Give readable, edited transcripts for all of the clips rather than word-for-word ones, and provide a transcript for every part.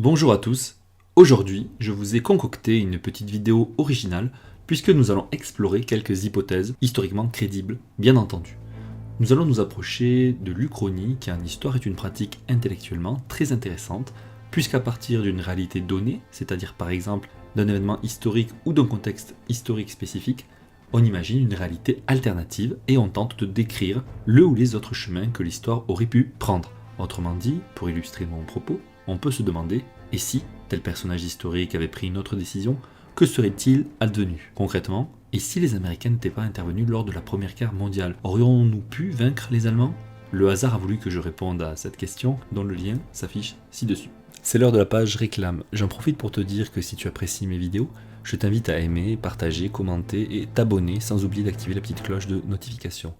Bonjour à tous, aujourd'hui je vous ai concocté une petite vidéo originale puisque nous allons explorer quelques hypothèses historiquement crédibles, bien entendu. Nous allons nous approcher de l'Uchronie qui en histoire est une pratique intellectuellement très intéressante puisqu'à partir d'une réalité donnée, c'est-à-dire par exemple d'un événement historique ou d'un contexte historique spécifique, on imagine une réalité alternative et on tente de décrire le ou les autres chemins que l'histoire aurait pu prendre. Autrement dit, pour illustrer mon propos, on peut se demander, et si tel personnage historique avait pris une autre décision, que serait-il advenu? Concrètement, et si les Américains n'étaient pas intervenus lors de la Première Guerre mondiale, aurions-nous pu vaincre les Allemands? Le hasard a voulu que je réponde à cette question, dont le lien s'affiche ci-dessus. C'est l'heure de la page réclame. J'en profite pour te dire que si tu apprécies mes vidéos, je t'invite à aimer, partager, commenter et t'abonner sans oublier d'activer la petite cloche de notification.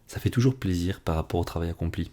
Ça fait toujours plaisir par rapport au travail accompli.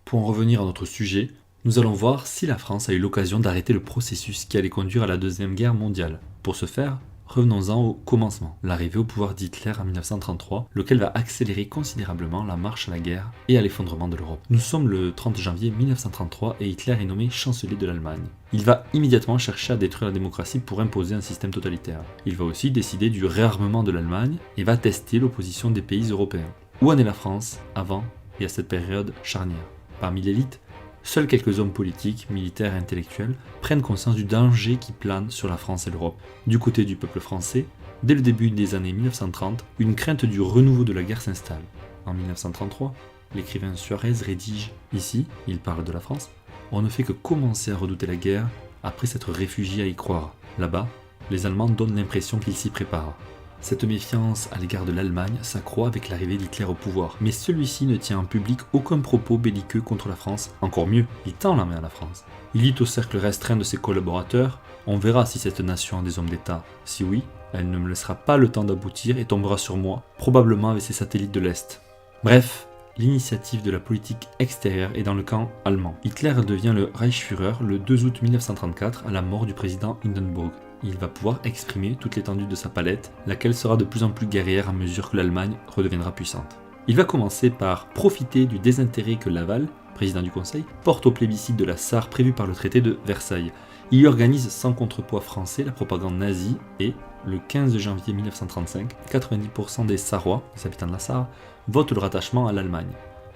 Pour en revenir à notre sujet, nous allons voir si la France a eu l'occasion d'arrêter le processus qui allait conduire à la Deuxième Guerre mondiale. Pour ce faire, revenons-en au commencement, l'arrivée au pouvoir d'Hitler en 1933, lequel va accélérer considérablement la marche à la guerre et à l'effondrement de l'Europe. Nous sommes le 30 janvier 1933 et Hitler est nommé chancelier de l'Allemagne. Il va immédiatement chercher à détruire la démocratie pour imposer un système totalitaire. Il va aussi décider du réarmement de l'Allemagne et va tester l'opposition des pays européens. Où en est la France avant et à cette période charnière? Parmi l'élite, seuls quelques hommes politiques, militaires et intellectuels prennent conscience du danger qui plane sur la France et l'Europe. Du côté du peuple français, dès le début des années 1930, une crainte du renouveau de la guerre s'installe. En 1933, l'écrivain Suarez rédige « Ici, il parle de la France, on ne fait que commencer à redouter la guerre après s'être réfugié à y croire. Là-bas, les Allemands donnent l'impression qu'ils s'y préparent. » Cette méfiance à l'égard de l'Allemagne s'accroît avec l'arrivée d'Hitler au pouvoir, mais celui-ci ne tient en public aucun propos belliqueux contre la France, encore mieux, il tend la main à la France. Il dit au cercle restreint de ses collaborateurs « On verra si cette nation a des hommes d'État. Si oui, elle ne me laissera pas le temps d'aboutir et tombera sur moi, probablement avec ses satellites de l'Est. » Bref, l'initiative de la politique extérieure est dans le camp allemand. Hitler devient le Reichsführer le 2 août 1934 à la mort du président Hindenburg. Il va pouvoir exprimer toute l'étendue de sa palette, laquelle sera de plus en plus guerrière à mesure que l'Allemagne redeviendra puissante. Il va commencer par profiter du désintérêt que Laval, président du Conseil, porte au plébiscite de la Sarre prévu par le traité de Versailles. Il y organise sans contrepoids français la propagande nazie et, le 15 janvier 1935, 90% des Sarrois, les habitants de la Sarre, votent le rattachement à l'Allemagne.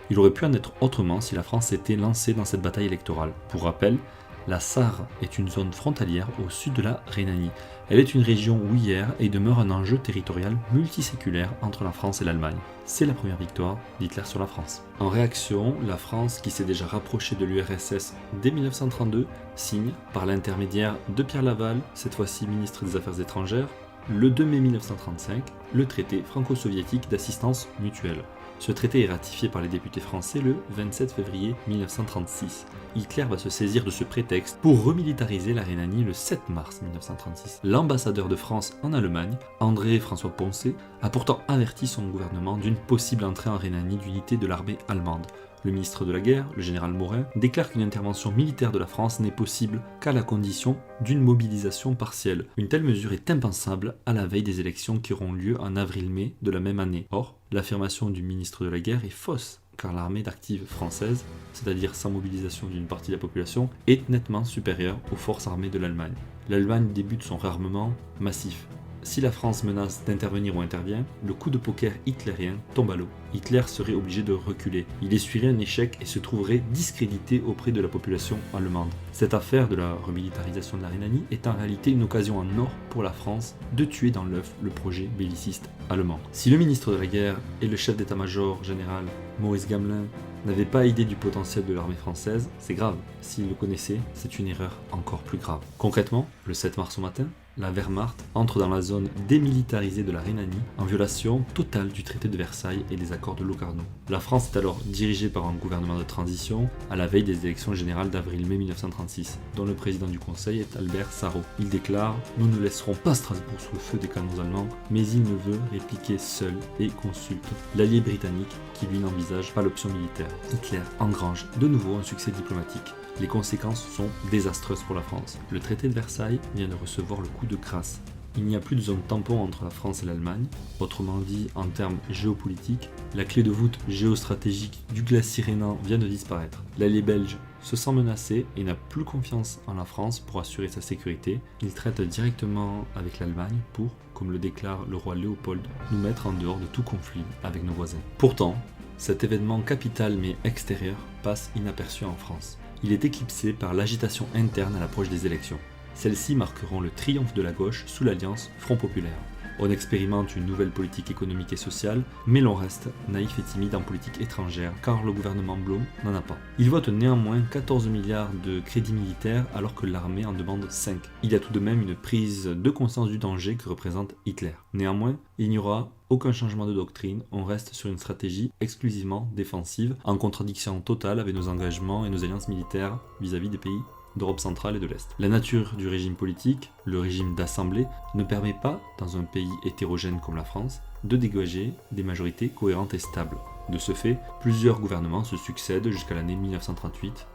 Il aurait pu en être autrement si la France s'était lancée dans cette bataille électorale. Pour rappel, la Sarre est une zone frontalière au sud de la Rhénanie. Elle est une région ouillère et demeure un enjeu territorial multiséculaire entre la France et l'Allemagne. C'est la première victoire d'Hitler sur la France. En réaction, la France, qui s'est déjà rapprochée de l'URSS dès 1932, signe, par l'intermédiaire de Pierre Laval, cette fois-ci ministre des Affaires étrangères, le 2 mai 1935, le traité franco-soviétique d'assistance mutuelle. Ce traité est ratifié par les députés français le 27 février 1936. Hitler va se saisir de ce prétexte pour remilitariser la Rhénanie le 7 mars 1936. L'ambassadeur de France en Allemagne, André-François Poncet, a pourtant averti son gouvernement d'une possible entrée en Rhénanie d'unités de l'armée allemande. Le ministre de la Guerre, le général Morin, déclare qu'une intervention militaire de la France n'est possible qu'à la condition d'une mobilisation partielle. Une telle mesure est impensable à la veille des élections qui auront lieu en avril-mai de la même année. Or, l'affirmation du ministre de la Guerre est fausse, car l'armée d'active française, c'est-à-dire sans mobilisation d'une partie de la population, est nettement supérieure aux forces armées de l'Allemagne. L'Allemagne débute son réarmement massif. Si la France menace d'intervenir ou intervient, le coup de poker hitlérien tombe à l'eau. Hitler serait obligé de reculer. Il essuierait un échec et se trouverait discrédité auprès de la population allemande. Cette affaire de la remilitarisation de la Rhénanie est en réalité une occasion en or pour la France de tuer dans l'œuf le projet belliciste allemand. Si le ministre de la Guerre et le chef d'état-major général Maurice Gamelin n'avaient pas idée du potentiel de l'armée française, c'est grave. S'ils le connaissaient, c'est une erreur encore plus grave. Concrètement, le 7 mars au matin, la Wehrmacht entre dans la zone démilitarisée de la Rhénanie en violation totale du traité de Versailles et des accords de Locarno. La France est alors dirigée par un gouvernement de transition à la veille des élections générales d'avril-mai 1936, dont le président du Conseil est Albert Sarraut. Il déclare « Nous ne laisserons pas Strasbourg sous le feu des canons allemands, mais il ne veut répliquer seul et consulte l'allié britannique qui lui n'envisage pas l'option militaire. » Hitler engrange de nouveau un succès diplomatique. Les conséquences sont désastreuses pour la France. Le traité de Versailles vient de recevoir le coup de grâce. Il n'y a plus de zone tampon entre la France et l'Allemagne. Autrement dit, en termes géopolitiques, la clé de voûte géostratégique du glacier rhénan vient de disparaître. L'allié belge se sent menacé et n'a plus confiance en la France pour assurer sa sécurité. Il traite directement avec l'Allemagne pour, comme le déclare le roi Léopold, nous mettre en dehors de tout conflit avec nos voisins. Pourtant, cet événement capital mais extérieur passe inaperçu en France. Il est éclipsé par l'agitation interne à l'approche des élections. Celles-ci marqueront le triomphe de la gauche sous l'alliance Front Populaire. On expérimente une nouvelle politique économique et sociale, mais l'on reste naïf et timide en politique étrangère, car le gouvernement Blum n'en a pas. Il vote néanmoins 14 milliards de crédits militaires alors que l'armée en demande 5. Il y a tout de même une prise de conscience du danger que représente Hitler. Néanmoins, il n'y aura aucun changement de doctrine, on reste sur une stratégie exclusivement défensive, en contradiction totale avec nos engagements et nos alliances militaires vis-à-vis des pays d'Europe centrale et de l'Est. La nature du régime politique, le régime d'assemblée, ne permet pas, dans un pays hétérogène comme la France, de dégager des majorités cohérentes et stables. De ce fait, plusieurs gouvernements se succèdent jusqu'à l'année 1938.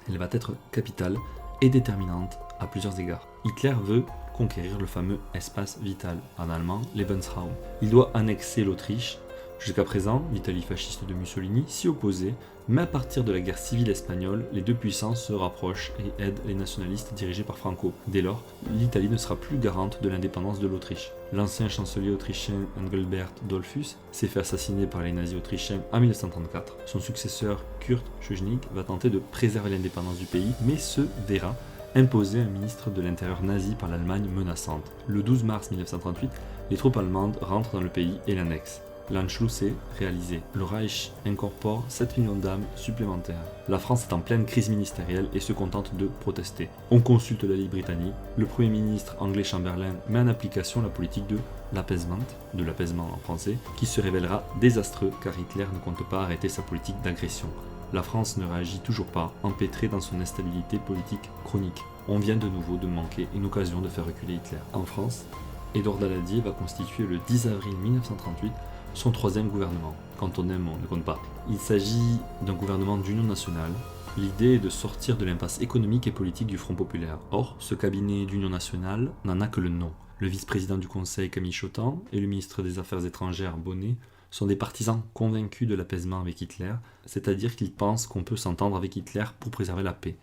Elle va être capitale et déterminante à plusieurs égards. Hitler veut conquérir le fameux espace vital, en allemand Lebensraum. Il doit annexer l'Autriche. Jusqu'à présent, l'Italie fasciste de Mussolini s'y opposait, mais à partir de la guerre civile espagnole, les deux puissances se rapprochent et aident les nationalistes dirigés par Franco. Dès lors, l'Italie ne sera plus garante de l'indépendance de l'Autriche. L'ancien chancelier autrichien Engelbert Dollfuss s'est fait assassiner par les nazis autrichiens en 1934. Son successeur Kurt Schuschnigg va tenter de préserver l'indépendance du pays, mais se verra imposer un ministre de l'Intérieur nazi par l'Allemagne menaçante. Le 12 mars 1938, les troupes allemandes rentrent dans le pays et l'annexent. L'Anschluss est réalisé. Le Reich incorpore 7 millions d'âmes supplémentaires. La France est en pleine crise ministérielle et se contente de protester. On consulte la Ligue britannique. Le Premier ministre anglais Chamberlain met en application la politique de l'apaisement en français, qui se révélera désastreux car Hitler ne compte pas arrêter sa politique d'agression. La France ne réagit toujours pas, empêtrée dans son instabilité politique chronique. On vient de nouveau de manquer une occasion de faire reculer Hitler. En France, Édouard Daladier va constituer le 10 avril 1938 son troisième gouvernement. Quand on aime, on ne compte pas. Il s'agit d'un gouvernement d'union nationale. L'idée est de sortir de l'impasse économique et politique du Front Populaire. Or, ce cabinet d'union nationale n'en a que le nom. Le vice-président du Conseil, Camille Chotan, et le ministre des Affaires étrangères, Bonnet, sont des partisans convaincus de l'apaisement avec Hitler, c'est-à-dire qu'ils pensent qu'on peut s'entendre avec Hitler pour préserver la paix.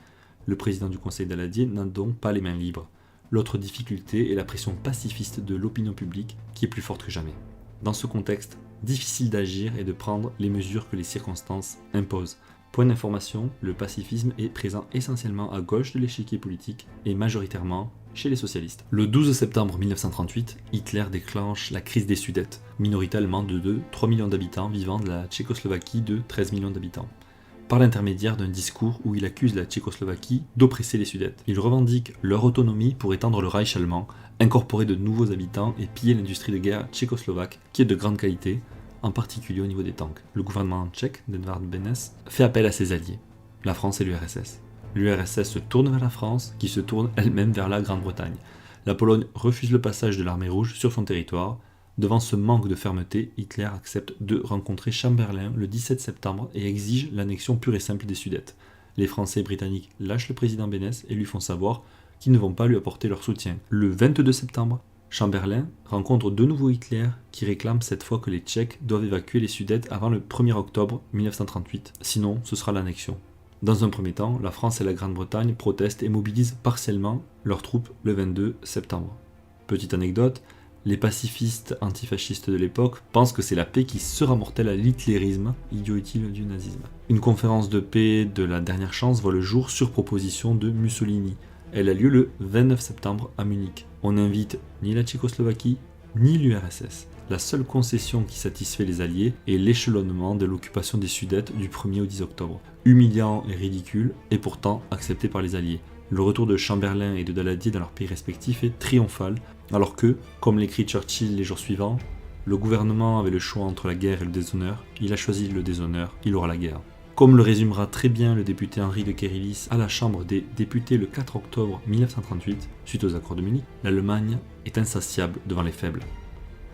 Le président du Conseil Daladier n'a donc pas les mains libres. L'autre difficulté est la pression pacifiste de l'opinion publique qui est plus forte que jamais. Dans ce contexte, difficile d'agir et de prendre les mesures que les circonstances imposent. Point d'information, le pacifisme est présent essentiellement à gauche de l'échiquier politique et majoritairement chez les socialistes. Le 12 septembre 1938, Hitler déclenche la crise des Sudètes, minorité allemande de 3 millions d'habitants vivant de la Tchécoslovaquie de 13 millions d'habitants, par l'intermédiaire d'un discours où il accuse la Tchécoslovaquie d'oppresser les Sudètes. Il revendique leur autonomie pour étendre le Reich allemand, incorporer de nouveaux habitants et piller l'industrie de guerre tchécoslovaque qui est de grande qualité, en particulier au niveau des tanks. Le gouvernement tchèque d'Edvard Beneš fait appel à ses alliés, la France et l'URSS. L'URSS se tourne vers la France, qui se tourne elle-même vers la Grande-Bretagne. La Pologne refuse le passage de l'armée rouge sur son territoire. Devant ce manque de fermeté, Hitler accepte de rencontrer Chamberlain le 17 septembre et exige l'annexion pure et simple des Sudètes. Les Français et Britanniques lâchent le président Beneš et lui font savoir qu'ils ne vont pas lui apporter leur soutien. Le 22 septembre, Chamberlain rencontre de nouveau Hitler qui réclame cette fois que les Tchèques doivent évacuer les Sudètes avant le 1er octobre 1938, sinon ce sera l'annexion. Dans un premier temps, la France et la Grande-Bretagne protestent et mobilisent partiellement leurs troupes le 22 septembre. Petite anecdote, les pacifistes antifascistes de l'époque pensent que c'est la paix qui sera mortelle à l'hitlérisme, idiot utile du nazisme. Une conférence de paix de la dernière chance voit le jour sur proposition de Mussolini. Elle a lieu le 29 septembre à Munich. On n'invite ni la Tchécoslovaquie, ni l'URSS. La seule concession qui satisfait les Alliés est l'échelonnement de l'occupation des Sudètes du 1er au 10 octobre. Humiliant et ridicule, et pourtant accepté par les Alliés. Le retour de Chamberlain et de Daladier dans leurs pays respectifs est triomphal, alors que, comme l'écrit Churchill les jours suivants, le gouvernement avait le choix entre la guerre et le déshonneur, il a choisi le déshonneur, il aura la guerre. Comme le résumera très bien le député Henri de Kérillis à la Chambre des députés le 4 octobre 1938, suite aux accords de Munich, l'Allemagne est insatiable devant les faibles.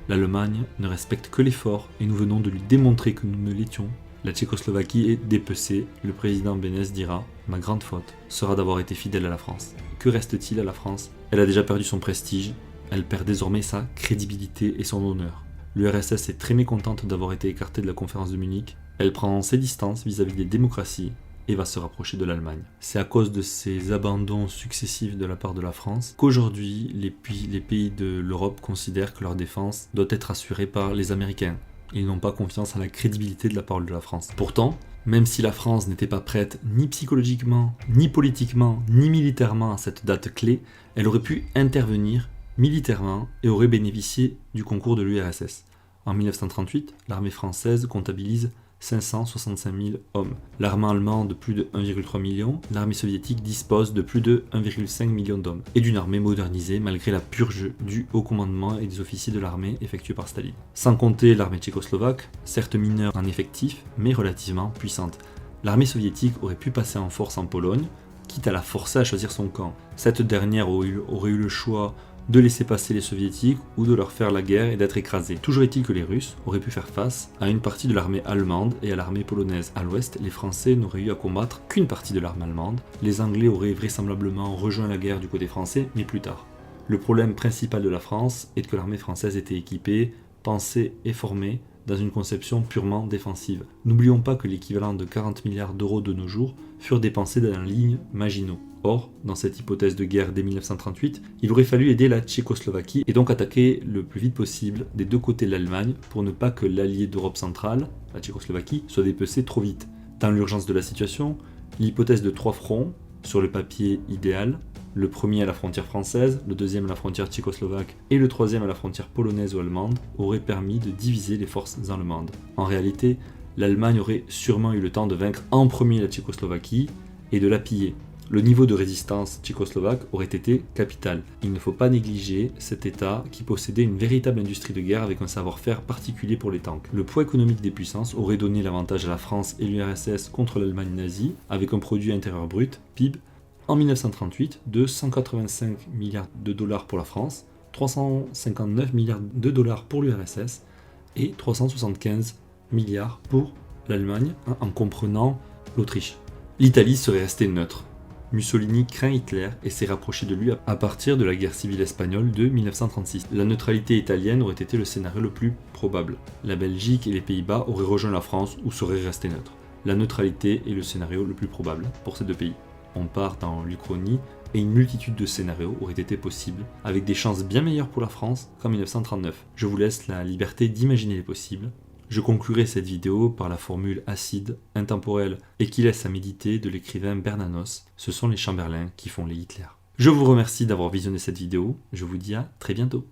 L'Allemagne ne respecte que l'effort et nous venons de lui démontrer que nous ne l'étions. La Tchécoslovaquie est dépecée, le président Beneš dira « Ma grande faute sera d'avoir été fidèle à la France ». Que reste-t-il à la France? Elle a déjà perdu son prestige, elle perd désormais sa crédibilité et son honneur. L'URSS est très mécontente d'avoir été écartée de la conférence de Munich. Elle prend ses distances vis-à-vis des démocraties. et va se rapprocher de l'Allemagne. C'est à cause de ces abandons successifs de la part de la France qu'aujourd'hui les pays de l'Europe considèrent que leur défense doit être assurée par les Américains. Ils n'ont pas confiance en la crédibilité de la parole de la France. Pourtant, même si la France n'était pas prête ni psychologiquement, ni politiquement, ni militairement à cette date clé, elle aurait pu intervenir militairement et aurait bénéficié du concours de l'URSS. En 1938, l'armée française comptabilise 565 000 hommes. L'armée allemande de plus de 1,3 million, l'armée soviétique dispose de plus de 1,5 million d'hommes, et d'une armée modernisée malgré la purge du haut commandement et des officiers de l'armée effectuée par Staline. Sans compter l'armée tchécoslovaque, certes mineure en effectif, mais relativement puissante. L'armée soviétique aurait pu passer en force en Pologne, quitte à la forcer à choisir son camp. Cette dernière aurait eu le choix de laisser passer les soviétiques ou de leur faire la guerre et d'être écrasés. Toujours est-il que les Russes auraient pu faire face à une partie de l'armée allemande et à l'armée polonaise. À l'ouest, les Français n'auraient eu à combattre qu'une partie de l'armée allemande. Les Anglais auraient vraisemblablement rejoint la guerre du côté français, mais plus tard. Le problème principal de la France est que l'armée française était équipée, pensée et formée dans une conception purement défensive. N'oublions pas que l'équivalent de 40 milliards d'euros de nos jours furent dépensés dans la ligne Maginot. Or, dans cette hypothèse de guerre dès 1938, il aurait fallu aider la Tchécoslovaquie et donc attaquer le plus vite possible des deux côtés de l'Allemagne pour ne pas que l'allié d'Europe centrale, la Tchécoslovaquie, soit dépecé trop vite. Dans l'urgence de la situation, l'hypothèse de 3 fronts, sur le papier idéal, le premier à la frontière française, le deuxième à la frontière tchécoslovaque et le troisième à la frontière polonaise ou allemande, aurait permis de diviser les forces allemandes. En réalité, l'Allemagne aurait sûrement eu le temps de vaincre en premier la Tchécoslovaquie et de la piller. Le niveau de résistance tchécoslovaque aurait été capital. Il ne faut pas négliger cet État qui possédait une véritable industrie de guerre avec un savoir-faire particulier pour les tanks. Le poids économique des puissances aurait donné l'avantage à la France et l'URSS contre l'Allemagne nazie, avec un produit intérieur brut, PIB, en 1938 de 185 milliards de dollars pour la France, 359 milliards de dollars pour l'URSS et 375 milliards pour l'Allemagne, en comprenant l'Autriche. L'Italie serait restée neutre. Mussolini craint Hitler et s'est rapproché de lui à partir de la guerre civile espagnole de 1936. La neutralité italienne aurait été le scénario le plus probable. La Belgique et les Pays-Bas auraient rejoint la France ou seraient restés neutres. La neutralité est le scénario le plus probable pour ces deux pays. On part dans l'Uchronie et une multitude de scénarios auraient été possibles, avec des chances bien meilleures pour la France qu'en 1939. Je vous laisse la liberté d'imaginer les possibles. Je conclurai cette vidéo par la formule acide, intemporelle et qui laisse à méditer de l'écrivain Bernanos. Ce sont les Chamberlains qui font les Hitler. Je vous remercie d'avoir visionné cette vidéo, je vous dis à très bientôt.